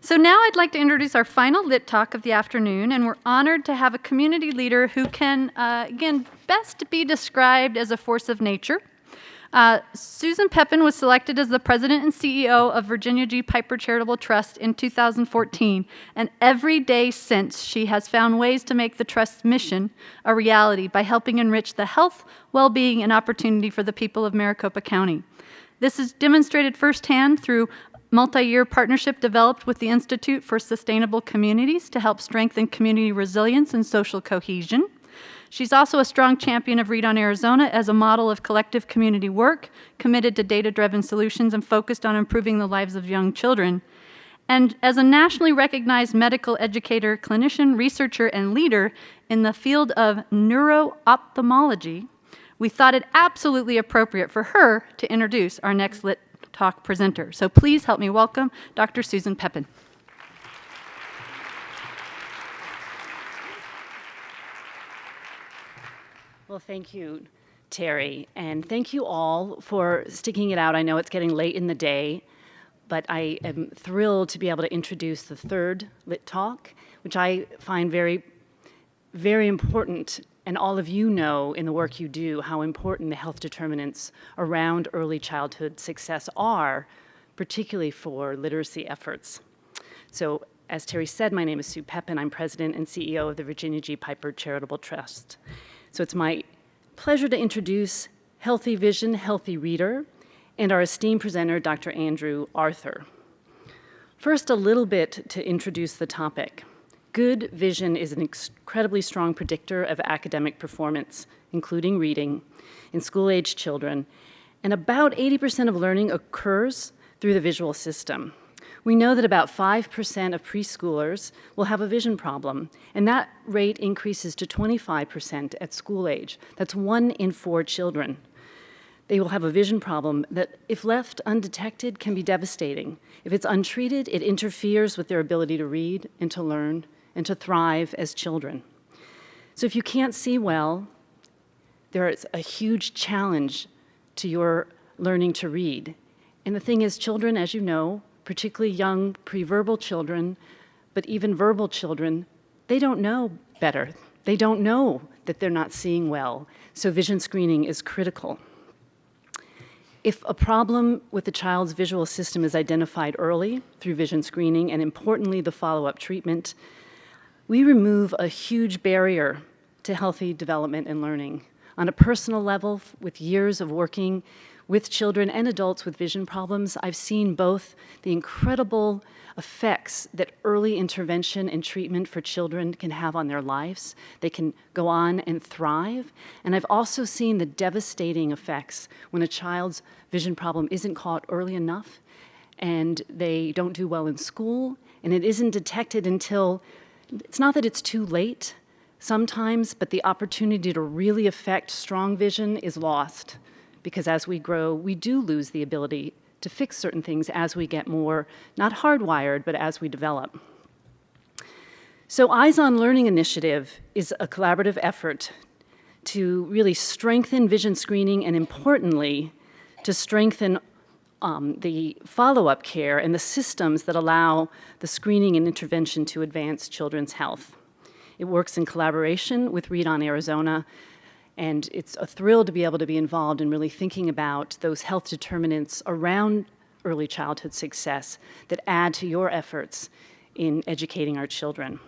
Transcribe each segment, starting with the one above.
So now I'd like to introduce our final Lit Talk of the afternoon, and we're honored to have a community leader who can, again, best be described as a force of nature. Susan Pepin was selected as the president and CEO of Virginia G. Piper Charitable Trust in 2014, and every day since she has found ways to make the Trust's mission a reality by helping enrich the health, well-being, and opportunity for the people of Maricopa County. This is demonstrated firsthand through multi-year partnership developed with the Institute for Sustainable Communities to help strengthen community resilience and social cohesion. She's also a strong champion of Read on Arizona as a model of collective community work, committed to data-driven solutions and focused on improving the lives of young children. And as a nationally recognized medical educator, clinician, researcher, and leader in the field of neuro-ophthalmology, we thought it absolutely appropriate for her to introduce our next Lit Talk presenter. So please help me welcome Dr. Susan Pepin. Well, thank you, Terry, and thank you all for sticking it out. I know it's getting late in the day, but I am thrilled to be able to introduce the third Lit Talk, which I find very, very important. And all of you know in the work you do how important the health determinants around early childhood success are, particularly for literacy efforts. So, as Terry said, my name is Sue Pepin. I'm president and CEO of the Virginia G. Piper Charitable Trust. So it's my pleasure to introduce Healthy Vision, Healthy Reader, and our esteemed presenter, Dr. Andrew Arthur. First, a little bit to introduce the topic. Good vision is an incredibly strong predictor of academic performance, including reading, in school-aged children, and about 80% of learning occurs through the visual system. We know that about 5% of preschoolers will have a vision problem, and that rate increases to 25% at school age. That's 1 in 4 children. They will have a vision problem that, if left undetected, can be devastating. If it's untreated, it interferes with their ability to read and to learn and to thrive as children. So if you can't see well, there is a huge challenge to your learning to read. And the thing is, children, as you know, particularly young pre-verbal children, but even verbal children, they don't know better. They don't know that they're not seeing well. So vision screening is critical. If a problem with the child's visual system is identified early through vision screening, and importantly, the follow-up treatment, we remove a huge barrier to healthy development and learning. On a personal level, with years of working with children and adults with vision problems, I've seen both the incredible effects that early intervention and treatment for children can have on their lives. They can go on and thrive. And I've also seen the devastating effects when a child's vision problem isn't caught early enough and they don't do well in school, and it isn't detected until, it's not that it's too late sometimes, but the opportunity to really affect strong vision is lost. Because as we grow, we do lose the ability to fix certain things as we get more, not hardwired, but as we develop. So Eyes on Learning Initiative is a collaborative effort to really strengthen vision screening and, importantly, to strengthen the follow-up care and the systems that allow the screening and intervention to advance children's health. It works in collaboration with Read on Arizona, and it's a thrill to be able to be involved in really thinking about those health determinants around early childhood success that add to your efforts in educating our children.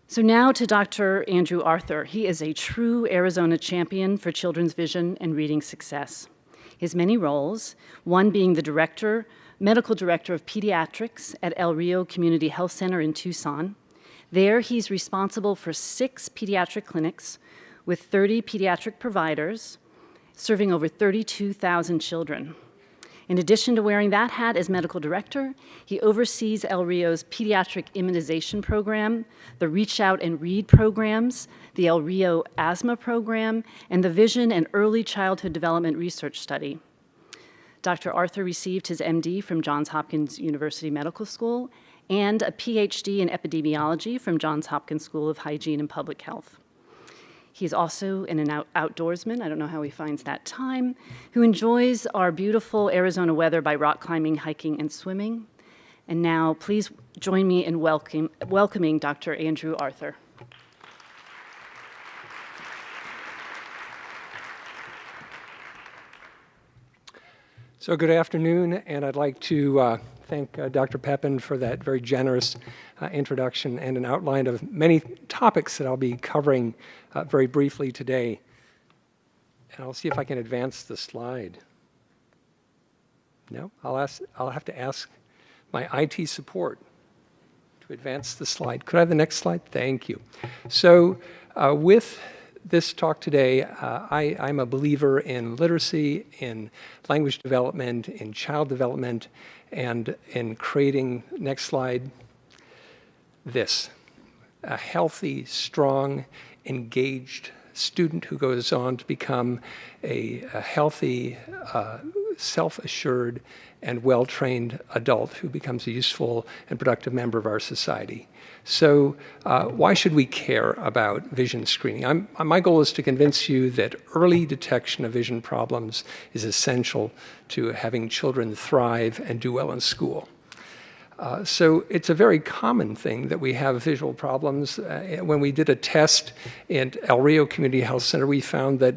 So now to Dr. Andrew Arthur. He is a true Arizona champion for children's vision and reading success. His many roles, one being the medical director of pediatrics at El Rio Community Health Center in Tucson. There, he's responsible for 6 pediatric clinics with 30 pediatric providers, serving over 32,000 children. In addition to wearing that hat as medical director, he oversees El Rio's pediatric immunization program, the Reach Out and Read programs, the El Rio asthma program, and the Vision and Early Childhood Development Research Study. Dr. Arthur received his MD from Johns Hopkins University Medical School and a PhD in epidemiology from Johns Hopkins School of Hygiene and Public Health. He's also an outdoorsman, I don't know how he finds that time, who enjoys our beautiful Arizona weather by rock climbing, hiking, and swimming. And now, please join me in welcoming Dr. Andrew Arthur. So good afternoon, and I'd like to thank Dr. Pepin for that very generous introduction and an outline of many topics that I'll be covering very briefly today. And I'll see if I can advance the slide. No, I'll have to ask my IT support to advance the slide. Could I have the next slide? Thank you. So with this talk today, I'm a believer in literacy, in language development, in child development, and in creating, next slide, this, a healthy, strong, engaged student who goes on to become a healthy, self-assured, and well-trained adult who becomes a useful and productive member of our society. So why should we care about vision screening? My goal is to convince you that early detection of vision problems is essential to having children thrive and do well in school. So it's a very common thing that we have visual problems. When we did a test at El Rio Community Health Center, we found that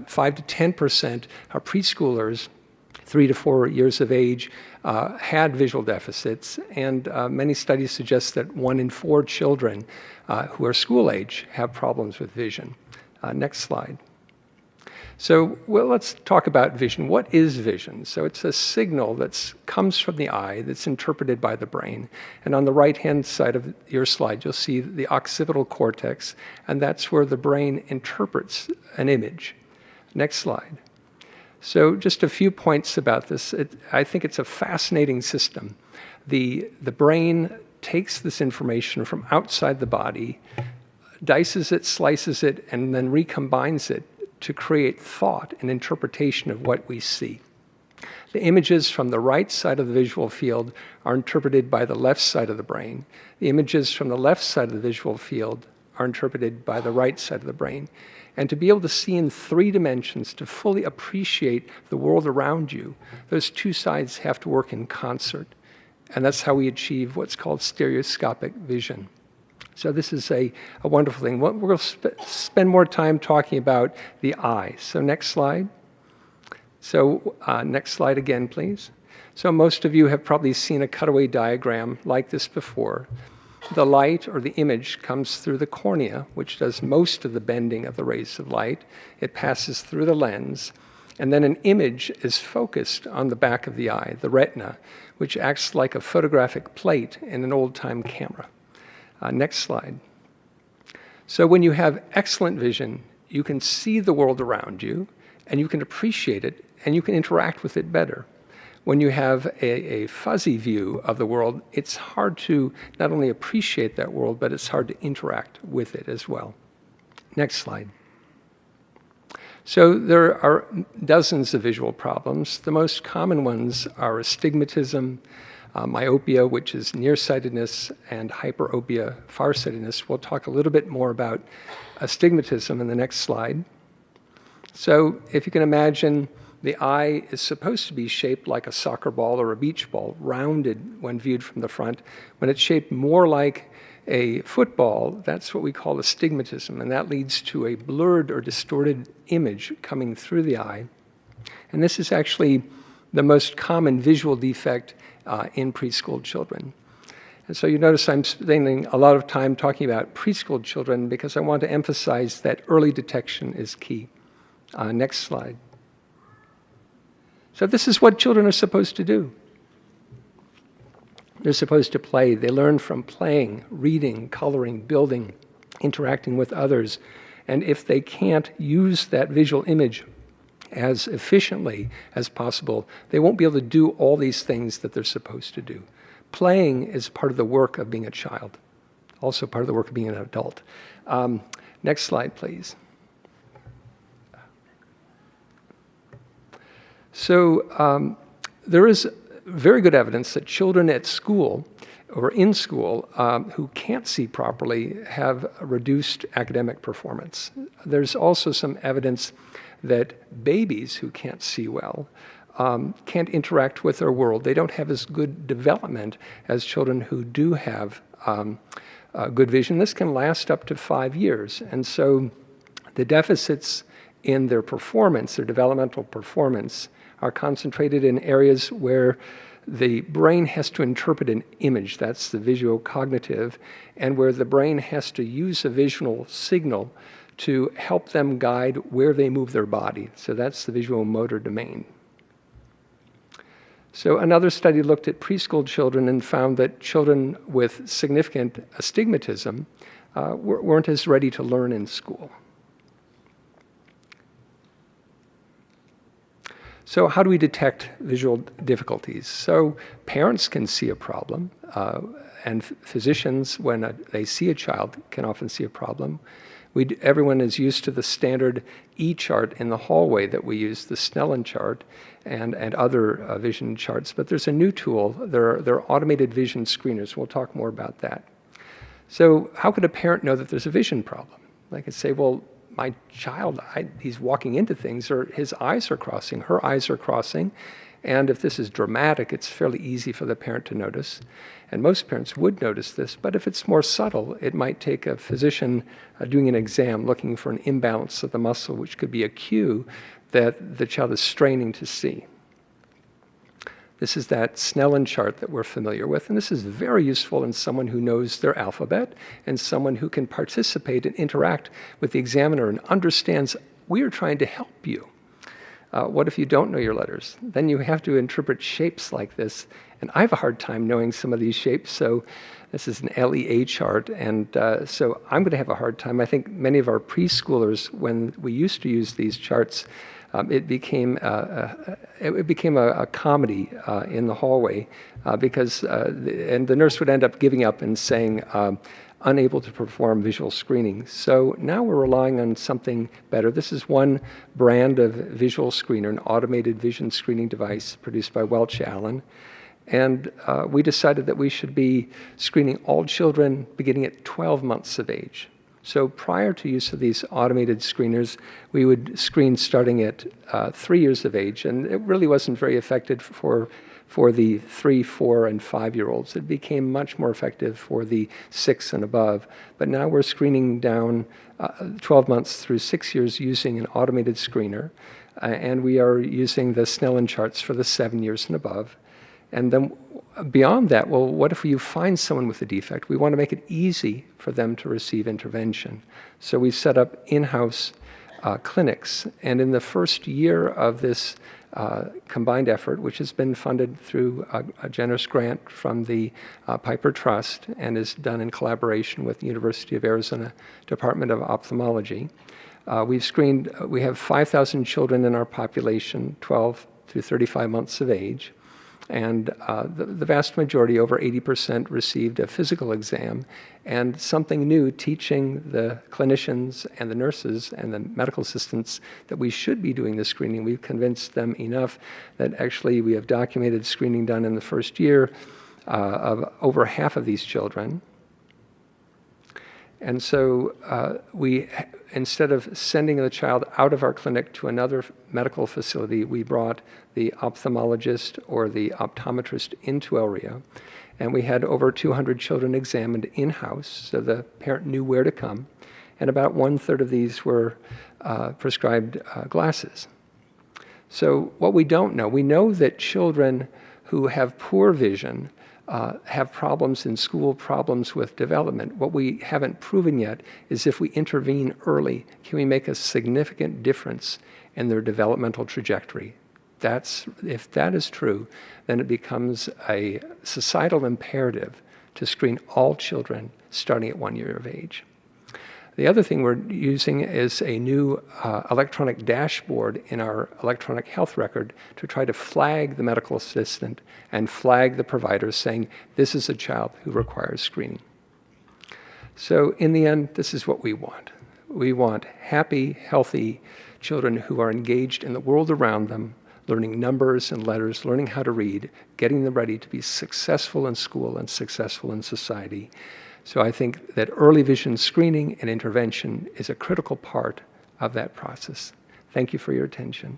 5 to 10% of preschoolers 3 to 4 years of age had visual deficits, and many studies suggest that 1 in 4 children who are school age have problems with vision. Next slide. So let's talk about vision. What is vision? So it's a signal that comes from the eye that's interpreted by the brain. And on the right-hand side of your slide, you'll see the occipital cortex, and that's where the brain interprets an image. Next slide. So just a few points about this. I think it's a fascinating system. The brain takes this information from outside the body, dices it, slices it, and then recombines it to create thought and interpretation of what we see. The images from the right side of the visual field are interpreted by the left side of the brain. The images from the left side of the visual field are interpreted by the right side of the brain. And to be able to see in 3 dimensions, to fully appreciate the world around you, those two sides have to work in concert. And that's how we achieve what's called stereoscopic vision. So this is a wonderful thing. We're going to spend more time talking about the eye. So next slide. So next slide again, please. So most of you have probably seen a cutaway diagram like this before. The light or the image comes through the cornea, which does most of the bending of the rays of light. It passes through the lens, and then an image is focused on the back of the eye, the retina, which acts like a photographic plate in an old-time camera. Next slide. So when you have excellent vision, you can see the world around you, and you can appreciate it, and you can interact with it better. When you have a fuzzy view of the world, it's hard to not only appreciate that world, but it's hard to interact with it as well. Next slide. So there are dozens of visual problems. The most common ones are astigmatism, myopia, which is nearsightedness, and hyperopia, farsightedness. We'll talk a little bit more about astigmatism in the next slide. So if you can imagine, the eye is supposed to be shaped like a soccer ball or a beach ball, rounded when viewed from the front. When it's shaped more like a football, that's what we call astigmatism, and that leads to a blurred or distorted image coming through the eye. And this is actually the most common visual defect in preschool children. And so you notice I'm spending a lot of time talking about preschool children because I want to emphasize that early detection is key. Next slide. So this is what children are supposed to do. They're supposed to play. They learn from playing, reading, coloring, building, interacting with others. And if they can't use that visual image as efficiently as possible, they won't be able to do all these things that they're supposed to do. Playing is part of the work of being a child, also part of the work of being an adult. Next slide, please. So there is very good evidence that children at school or in school who can't see properly have reduced academic performance. There's also some evidence that babies who can't see well can't interact with their world. They don't have as good development as children who do have good vision. This can last up to 5 years. And so the deficits in their performance, their developmental performance, are concentrated in areas where the brain has to interpret an image, that's the visuocognitive, and where the brain has to use a visual signal to help them guide where they move their body. So that's the visual motor domain. So another study looked at preschool children and found that children with significant astigmatism weren't as ready to learn in school. So how do we detect visual difficulties? So parents can see a problem, and physicians, when they see a child, can often see a problem. Everyone is used to the standard E-chart in the hallway that we use, the Snellen chart, and other vision charts. But there's a new tool. There are automated vision screeners. We'll talk more about that. So how could a parent know that there's a vision problem? They could say, well, my child, he's walking into things, or his eyes are crossing, her eyes are crossing. And if this is dramatic, it's fairly easy for the parent to notice. And most parents would notice this, but if it's more subtle, it might take a physician doing an exam looking for an imbalance of the muscle, which could be a cue that the child is straining to see. This is that Snellen chart that we're familiar with, and this is very useful in someone who knows their alphabet and someone who can participate and interact with the examiner and understands, we are trying to help you. What if you don't know your letters? Then you have to interpret shapes like this, and I have a hard time knowing some of these shapes, so this is an LEA chart, and so I'm going to have a hard time. I think many of our preschoolers, when we used to use these charts, it became a comedy in the hallway because and the nurse would end up giving up and saying, unable to perform visual screening. So now we're relying on something better. This is one brand of visual screener, an automated vision screening device produced by Welch Allen. And we decided that we should be screening all children beginning at 12 months of age. So prior to use of these automated screeners, we would screen starting at 3 years of age, and it really wasn't very effective for the 3, 4, and 5-year-olds. It became much more effective for the 6 and above. But now we're screening down 12 months through 6 years using an automated screener, and we are using the Snellen charts for the 7 years and above. And then beyond that, well, what if you find someone with a defect? We want to make it easy for them to receive intervention. So we set up in-house clinics. And in the first year of this combined effort, which has been funded through a generous grant from the Piper Trust and is done in collaboration with the University of Arizona Department of Ophthalmology, we have 5,000 children in our population, 12 through 35 months of age. And the vast majority, over 80%, received a physical exam, and something new, teaching the clinicians and the nurses and the medical assistants that we should be doing this screening. We've convinced them enough that actually we have documented screening done in the first year of over half of these children. And so instead of sending the child out of our clinic to another medical facility, we brought the ophthalmologist or the optometrist into Elria. And we had over 200 children examined in-house, so the parent knew where to come. And about 1/3 of these were prescribed glasses. So what we don't know, we know that children who have poor vision have problems in school, problems with development. What we haven't proven yet is if we intervene early, can we make a significant difference in their developmental trajectory? If that is true, then it becomes a societal imperative to screen all children starting at 1 year of age. The other thing we're using is a new electronic dashboard in our electronic health record to try to flag the medical assistant and flag the provider saying, this is a child who requires screening. So in the end, this is what we want. We want happy, healthy children who are engaged in the world around them, learning numbers and letters, learning how to read, getting them ready to be successful in school and successful in society. So I think that early vision screening and intervention is a critical part of that process. Thank you for your attention.